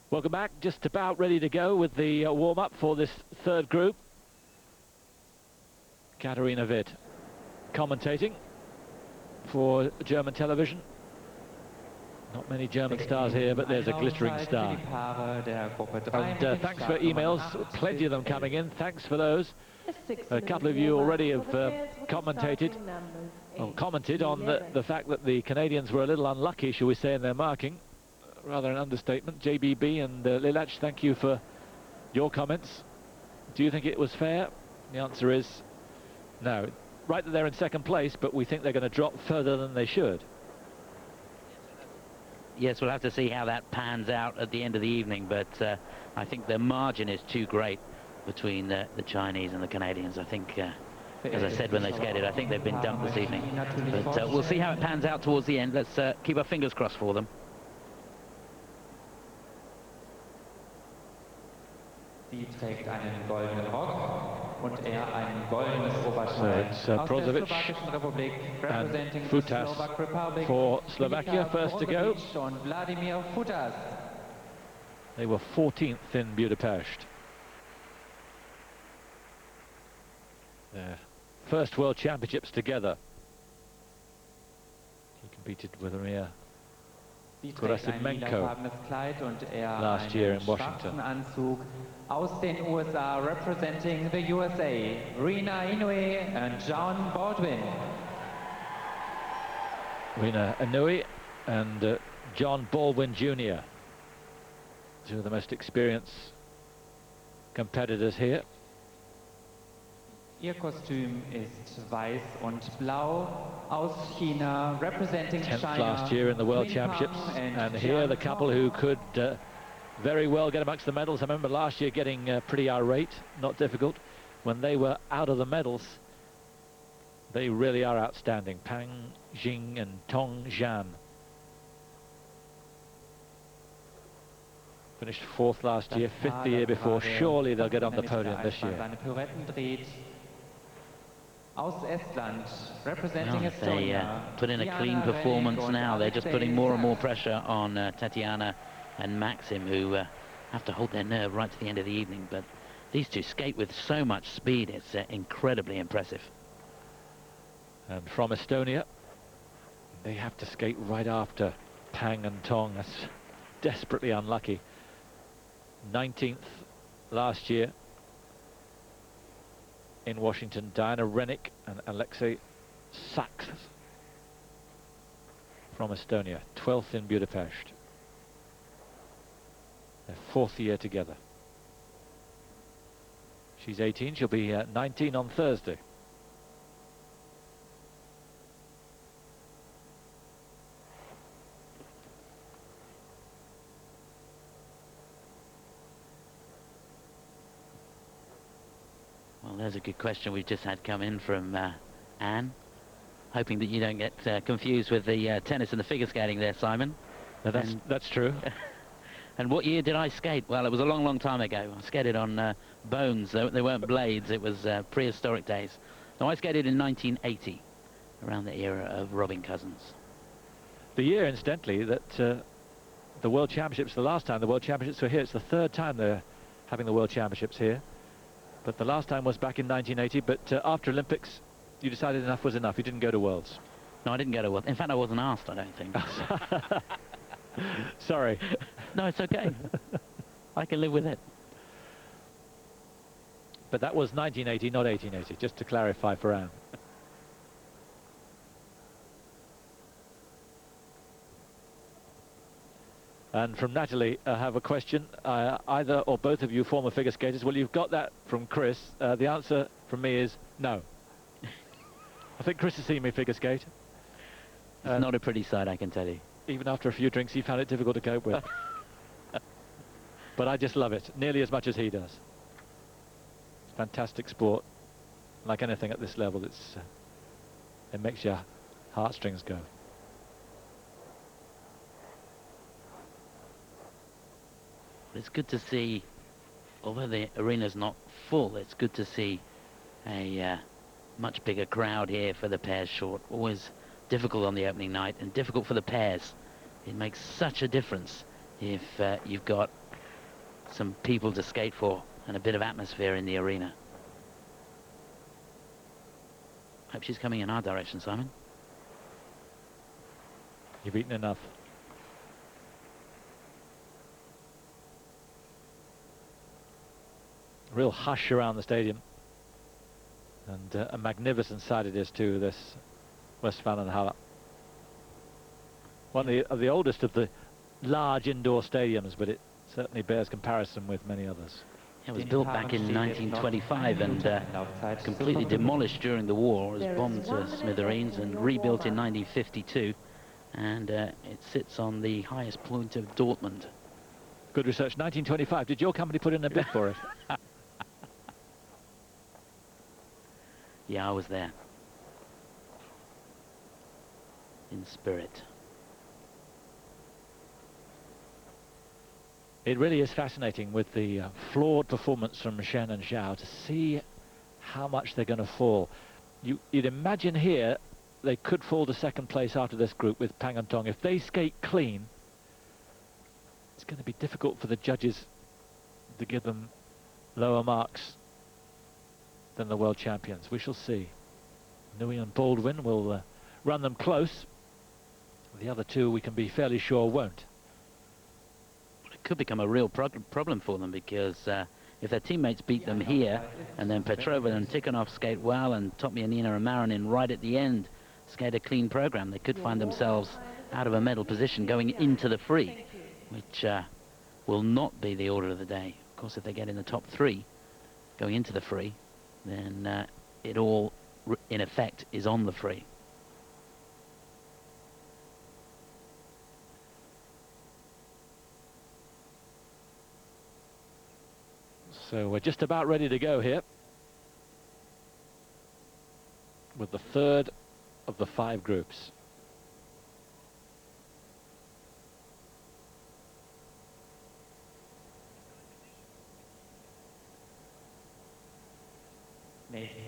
Welcome back. Just about ready to go with the warm-up for this third group. Katharina Witt commentating for German television. Not many German stars here, but there's a glittering star. And thanks for emails, plenty of them coming in. Thanks for those. A couple of you already have commented on the fact that the Canadians were a little unlucky, shall we say, in their marking. Rather an understatement. JBB and Lilach, thank you for your comments. Do you think it was fair? The answer is no. Right that they're in second place, but we think they're going to drop further than they should. Yes, we'll have to see how that pans out at the end of the evening, but I think the margin is too great between the Chinese and the Canadians. I think, as I said when they skated, I think they've been dumped this evening. But we'll see how it pans out towards the end. Let's keep our fingers crossed for them. Sie trägt einen goldenen Rock und ein goldenes Oberteil. So it's Brozović and Futáš for Slovakia, first to go. Vladimir Futáš. They were 14th in Budapest. Their first World Championships together. He competed with Rena last year in Washington. Aus den USA, representing the USA, Rena Inoue and Jian Baldwin. Rena Inoue and John Baldwin Jr., two of the most experienced competitors here. Ihr Kostüm ist weiß und blau aus China, representing 10th China. Last year in the World Championships, and here the couple who could very well get amongst the medals. I remember last year getting pretty irate, not difficult. When they were out of the medals, they really are outstanding. Pang Jing and Tong Jian. Finished 4th last year, 5th the year before. Surely they'll get on the podium this year. Aus Estland, representing Estonia. They put in a clean performance now. They're just putting more and more pressure on Tatiana and Maxim, who have to hold their nerve right to the end of the evening. But these two skate with so much speed, it's incredibly impressive. And from Estonia, they have to skate right after Pang and Tong. That's desperately unlucky. 19th last year in Washington, Diana Rennik and Aleksei from Estonia, 12th in Budapest. Their 4th year together. She's 18, she'll be 19 on Thursday. Well, there's a good question we've just had come in from Anne. Hoping that you don't get confused with the tennis and the figure skating there, Simon. No, that's true. And what year did I skate? Well, it was a long, long time ago. I skated on bones. They weren't blades. It was prehistoric days. No, I skated in 1980, around the era of Robin Cousins. The year, incidentally, that the World Championships, the last time the World Championships were here, it's the 3rd time they're having the World Championships here. But the last time was back in 1980, but after Olympics, you decided enough was enough. You didn't go to Worlds. No, I didn't go to Worlds. In fact, I wasn't asked, I don't think. Sorry. No, it's okay. I can live with it. But that was 1980, not 1880, just to clarify for Anne. And from Natalie, I have a question. Either or both of you former figure skaters. Well, you've got that from Chris. The answer from me is no. I think Chris has seen me figure skate. It's not a pretty sight, I can tell you. Even after a few drinks, he found it difficult to cope with. But I just love it, nearly as much as he does. Fantastic sport. Like anything at this level, it makes your heartstrings go. It's good to see, although the arena's not full, it's good to see a much bigger crowd here for the pairs short. Always difficult on the opening night and difficult for the pairs. It makes such a difference if you've got some people to skate for and a bit of atmosphere in the arena. Hope she's coming in our direction, Simon. You've eaten enough. Real hush around the stadium. And a magnificent sight it is too, this Westfalenhalle. One of the oldest of the large indoor stadiums, but it certainly bears comparison with many others. It was built back in 1925 and completely demolished during the war. It was bombed to smithereens and rebuilt in 1952. And it sits on the highest point of Dortmund. Good research. 1925. Did your company put in a bid for it? Yeah, I was there. In spirit. It really is fascinating with the flawed performance from Jian and Zhao to see how much they're going to fall. You'd imagine here they could fall to second place after this group with Pang and Tong. If they skate clean, it's going to be difficult for the judges to give them lower marks than the world champions. We shall see. Inoue and Baldwin will run them close. The other two we can be fairly sure won't. It could become a real problem for them, because if their teammates beat them here and then Petrova and Tikhonov skate well and Tomianina and Marin right at the end skate a clean program, they could find themselves out of a medal position going into the free, which will not be the order of the day. Of course, if they get in the top three going into the free, then it all in effect is on the free. So we're just about ready to go here with the third of the 5 groups. Amazing.